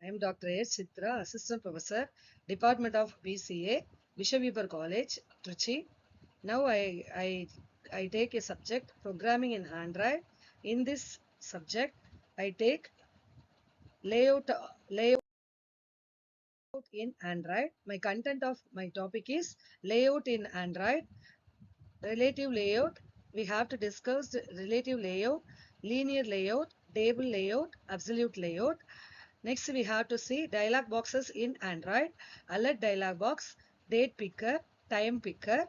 I am Dr. A. Chitra, Assistant Professor, Department of BCA, Vishavibar College, Trichy. Now I take a subject, Programming in Android. In this subject, I take layout in Android. My content of my topic is layout in Android. Relative layout. We have to discuss the relative layout, linear layout, table layout, absolute layout. Next, we have to see dialog boxes in Android, alert dialog box, date picker, time picker.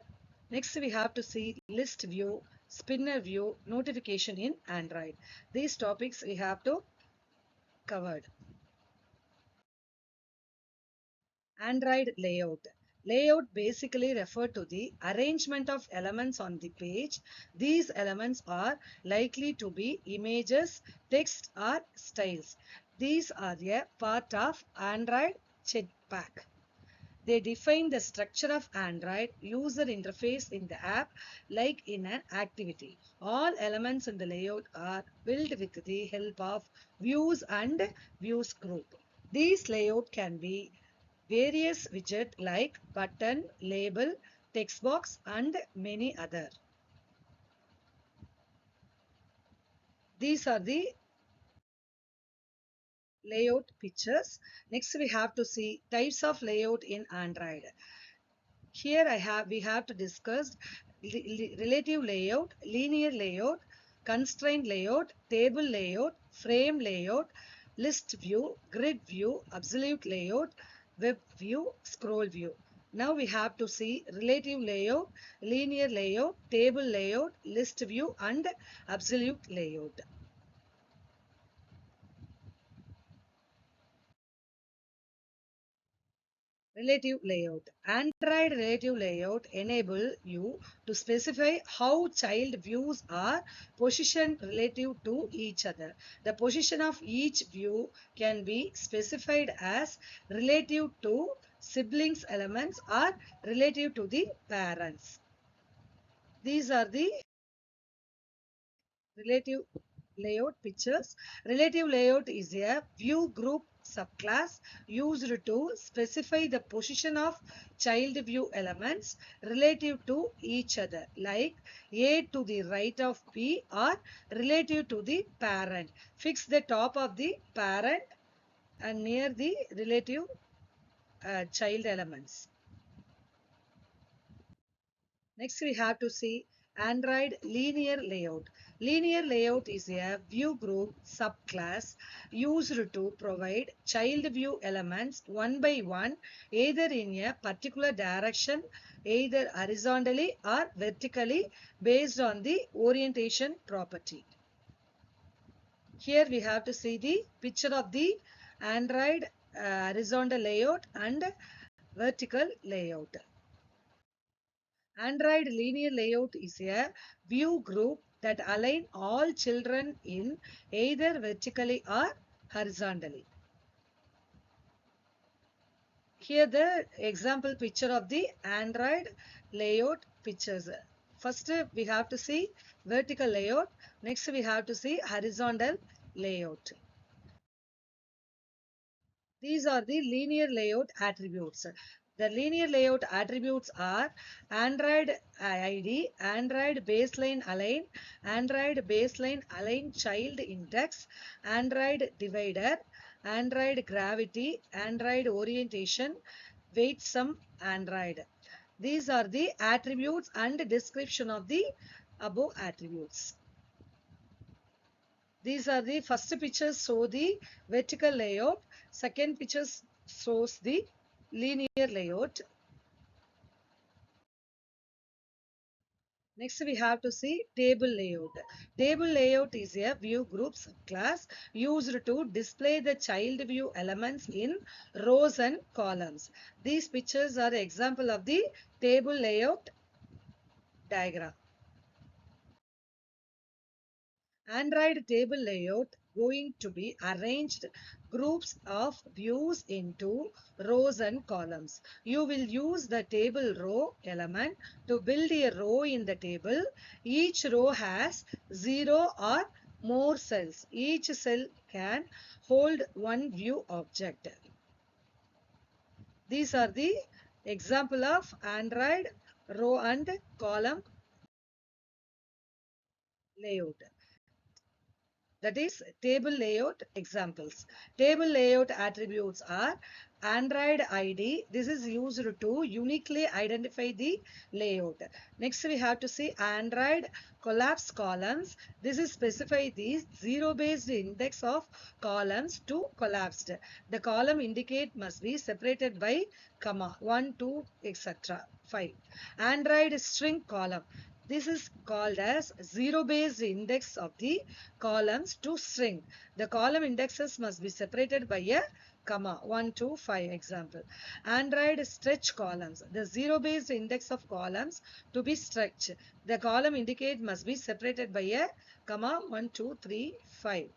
Next, we have to see list view, spinner view, notification in Android. These topics we have to covered. Android layout. Layout basically refer to the arrangement of elements on the page. These elements are likely to be images, text or styles. These are a part of Android Jetpack. They define the structure of Android user interface in the app like in an activity. All elements in the layout are built with the help of views and views group. These layout can be various widget like button, label, text box and many other. These are the layout pictures. Next we have to see types of layout in Android. Here we have to discuss relative layout, linear layout, constraint layout, table layout, frame layout, list view, grid view, absolute layout, web view, scroll view. Now we have to see relative layout, linear layout, table layout, list view and absolute layout. Relative layout. Android relative layout enable you to specify how child views are positioned relative to each other. The position of each view can be specified as relative to siblings elements or relative to the parents. These are the relative layout pictures. Relative layout is a view group subclass used to specify the position of child view elements relative to each other, like A to the right of B or relative to the parent. Fix the top of the parent and near the relative child elements. Next, we have to see Android linear layout. Linear layout is a view group subclass used to provide child view elements one by one, either in a particular direction, either horizontally or vertically, based on the orientation property. Here we have to see the picture of the Android horizontal layout and vertical layout. Android linear layout is a view group that align all children in either vertically or horizontally. Here the example picture of the Android layout pictures. First we have to see vertical layout. Next we have to see horizontal layout. These are the linear layout attributes. The linear layout attributes are Android ID, Android baseline align, Android baseline align child index, Android divider, Android gravity, Android orientation, weight sum Android. These are the attributes and description of the above attributes. These are the first pictures show the vertical layout, second pictures shows the linear layout. Next we have to see table layout. Table layout is a view group subclass used to display the child view elements in rows and columns. These pictures are example of the table layout diagram. Android table layout going to be arranged groups of views into rows and columns. You will use the table row element to build a row in the table. Each row has 0 or more cells. Each cell can hold one view object. These are the example of Android row and column layout. That is table layout examples. Table layout attributes are Android ID. This is used to uniquely identify the layout. Next we have to see Android collapse columns. This is specify the zero based index of columns to collapsed. The column indicate must be separated by comma 1, 2, etc. 5. Android string column. This is called as zero-based index of the columns to string. The column indexes must be separated by a comma 1 to 5 example. Android stretch columns. The zero-based index of columns to be stretched. The column indicate must be separated by a comma 1, 2, 3, 5.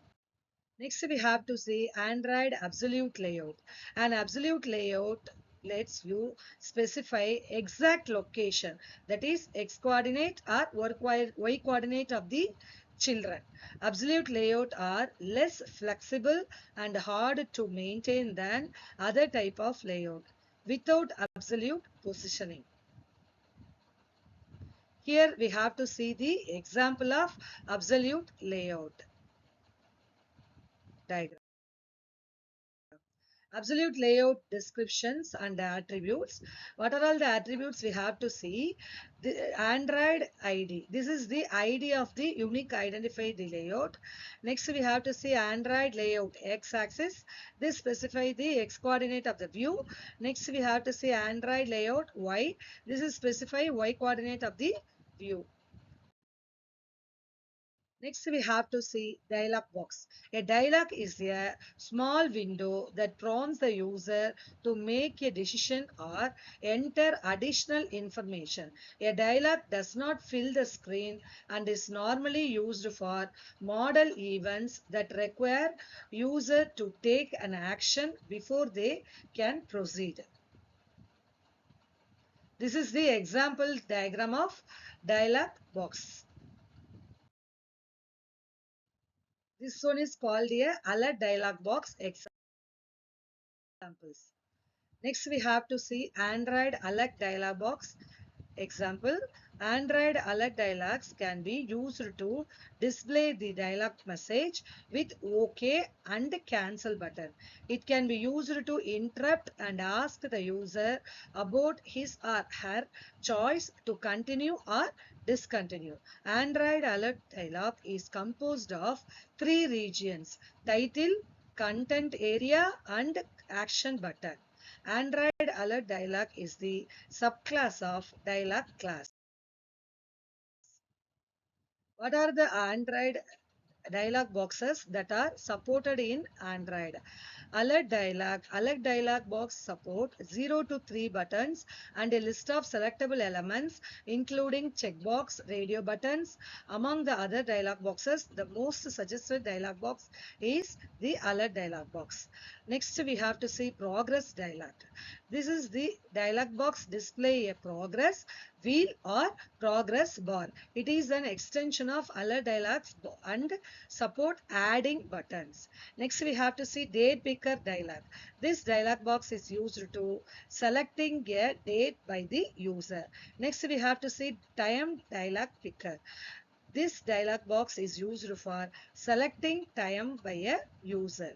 Next, we have to see Android absolute layout. An absolute layout lets you specify exact location, that is x coordinate or y coordinate of the children. Absolute layout are less flexible and hard to maintain than other type of layout without absolute positioning. Here we have to see the example of absolute layout diagram. Absolute layout descriptions and attributes. What are all the attributes we have to see? The Android ID. This is the ID of the unique identified layout. Next, we have to see Android layout x-axis. This specify the x coordinate of the view. Next, we have to see Android layout y. This is specify y coordinate of the view. Next, we have to see dialog box. A dialog is a small window that prompts the user to make a decision or enter additional information. A dialog does not fill the screen and is normally used for model events that require user to take an action before they can proceed. This is the example diagram of dialog box. This one is called a alert dialog box examples. Next, we have to see Android alert dialog box example. Android alert dialogs can be used to display the dialog message with OK and cancel button. It can be used to interrupt and ask the user about his or her choice to continue or discontinue. Android alert dialog is composed of three regions: title, content area, and action button. Android alert dialog is the subclass of dialog class. What are the Android dialog boxes that are supported in Android? Alert dialog box support 0 to 3 buttons and a list of selectable elements including checkbox, radio buttons. Among the other dialog boxes, the most suggested dialog box is the alert dialog box. Next, we have to see progress dialog. This is the dialog box display a progress wheel or progress bar. It is an extension of alert dialogs and support adding buttons. Next, we have to see date picker dialog. This dialog box is used to selecting a date by the user. Next, we have to see time dialog picker. This dialog box is used for selecting time by a user.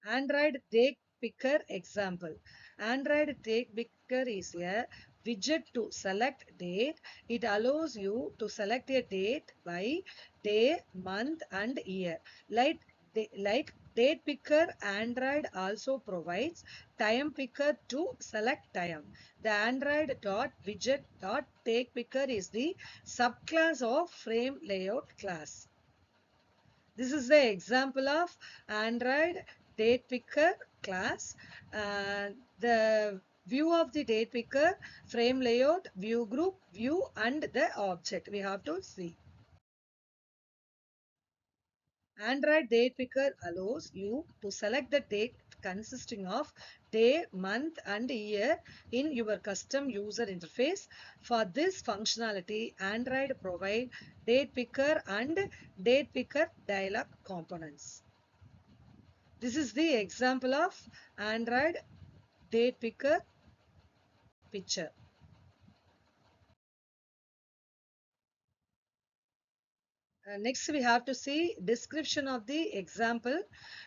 Android date picker example. Android date picker is a widget to select date. It allows you to select a date by day, month, and year. Like date picker, Android also provides time picker to select time. The Android.widget.date picker is the subclass of frame layout class. This is the example of Android date picker class. The view of the date picker, frame layout, view group, view, and the object we have to see. Android date picker allows you to select the date consisting of day, month, and year in your custom user interface. For this functionality, Android provide date picker and date picker dialog components. This is the example of Android date picker picture. Next we have to see description of the example.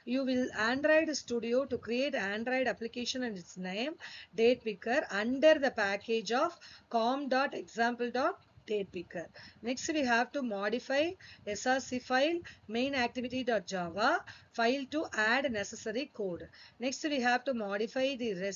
You will Android Studio to create Android application and its name date picker under the package of com.example.date picker. Next we have to modify src file main activity.java file to add necessary code. Next we have to modify the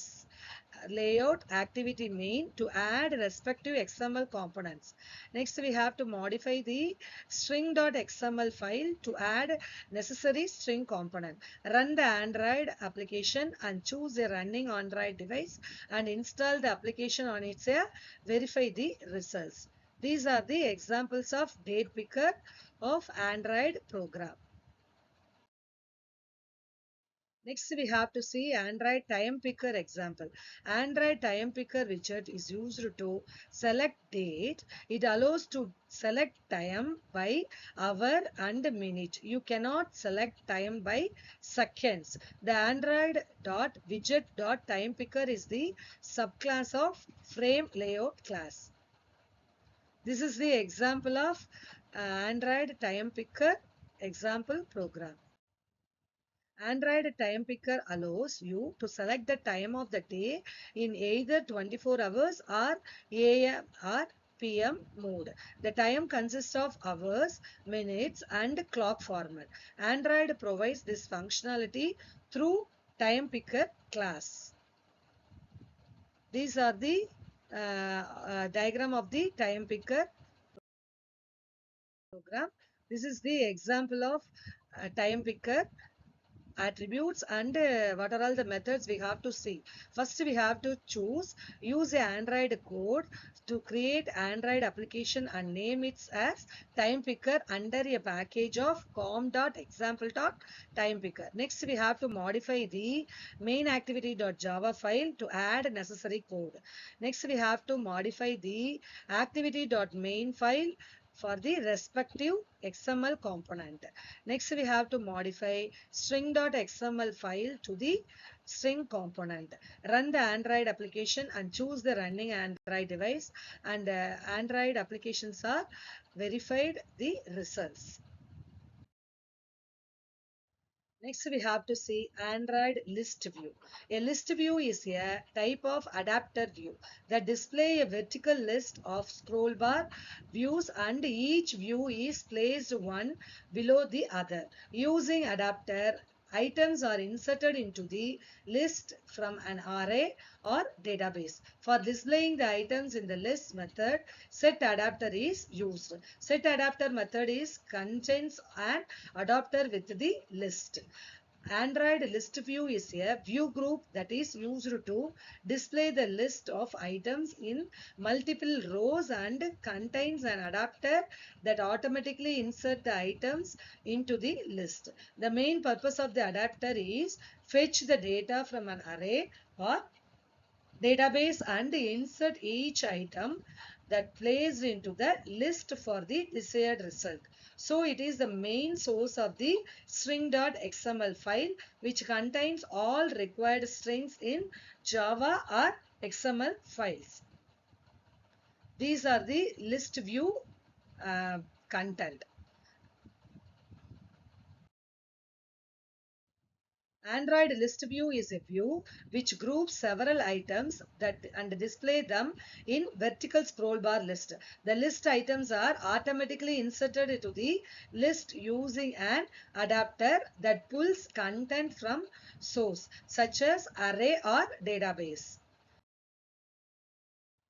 layout activity main to add respective XML components. Next we have to modify the string.xml file to add necessary string component. Run the Android application and choose a running Android device and install the application on its verify the results. These are the examples of date picker of Android program. Next, we have to see Android time picker example. Android time picker widget is used to select date. It allows to select time by hour and minute. You cannot select time by seconds. The Android dot widget dot time picker is the subclass of frame layout class. This is the example of Android time picker example program. Android time picker allows you to select the time of the day in either 24 hours or AM or PM mode. The time consists of hours, minutes, and clock format. Android provides this functionality through time picker class. These are the diagram of the time picker program. This is the example of time picker attributes and what are all the methods we have to see. First we have to choose use a Android code to create Android application and name it as time picker under a package of com.example.time picker. Next we have to modify the main activity.java file to add necessary code. Next we have to modify the activity.main file for the respective XML component. Next, we have to modify string.xml file to the string component. Run the Android application and choose the running Android device, and Android applications are verified the results. Next, we have to see Android list view. A list view is a type of adapter view that display a vertical list of scroll bar views and each view is placed one below the other. Using adapter, items are inserted into the list from an array or database. For displaying the items in the list method, set adapter is used. Set adapter method is contains an adapter with the list. Android list view is a view group that is used to display the list of items in multiple rows and contains an adapter that automatically insert the items into the list. The main purpose of the adapter is fetch the data from an array or database and insert each item that placed into the list for the desired result. So it is the main source of the string.xml file which contains all required strings in Java or XML files. These are the list view content. Android list view is a view which groups several items that and display them in vertical scroll bar list. The list items are automatically inserted into the list using an adapter that pulls content from source such as array or database.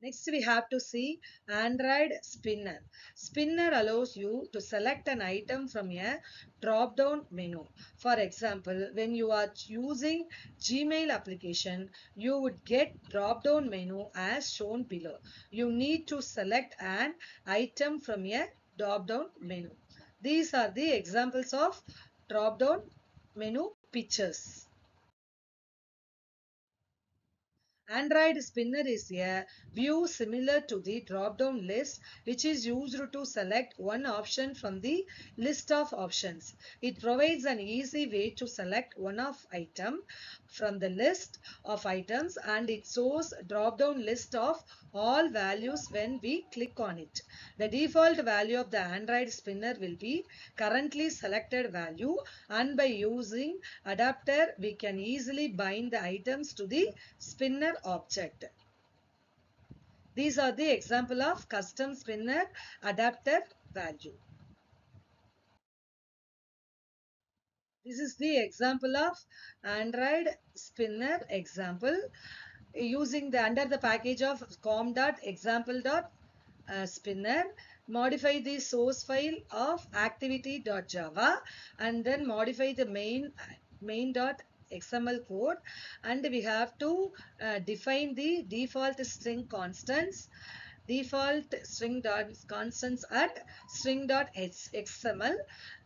Next, we have to see Android Spinner. Spinner allows you to select an item from a drop-down menu. For example, when you are using Gmail application, you would get drop-down menu as shown below. You need to select an item from a drop-down menu. These are the examples of drop-down menu pictures. Android Spinner is a view similar to the drop-down list, which is used to select one option from the list of options. It provides an easy way to select one of item from the list of items, and it shows drop-down list of all values when we click on it. The default value of the Android Spinner will be currently selected value, and by using adapter we can easily bind the items to the spinner object. These are the example of custom spinner adapter value. This is the example of Android spinner example using the under the package of com.example.spinner. Modify the source file of activity.java and then modify the main.xml code, and we have to define the default string constants at string.xml.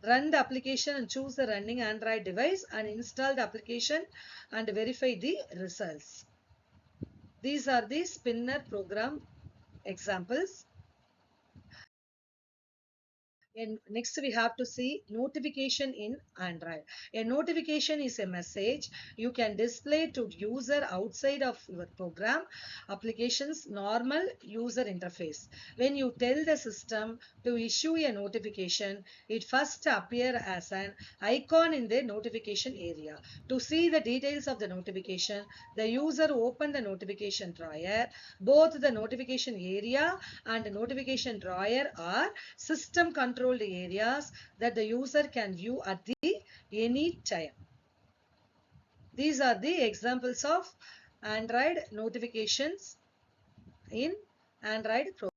Run the application and choose the running Android device and install the application and verify the results. These are the spinner program examples. And next we have to see notification in Android. A notification is a message you can display to user outside of your program application's normal user interface. When you tell the system to issue a notification, it first appears as an icon in the notification area. To see the details of the notification, the user open the notification drawer. Both the notification area and notification drawer are system controlled areas that the user can view at the any time. These are the examples of Android notifications in Android program.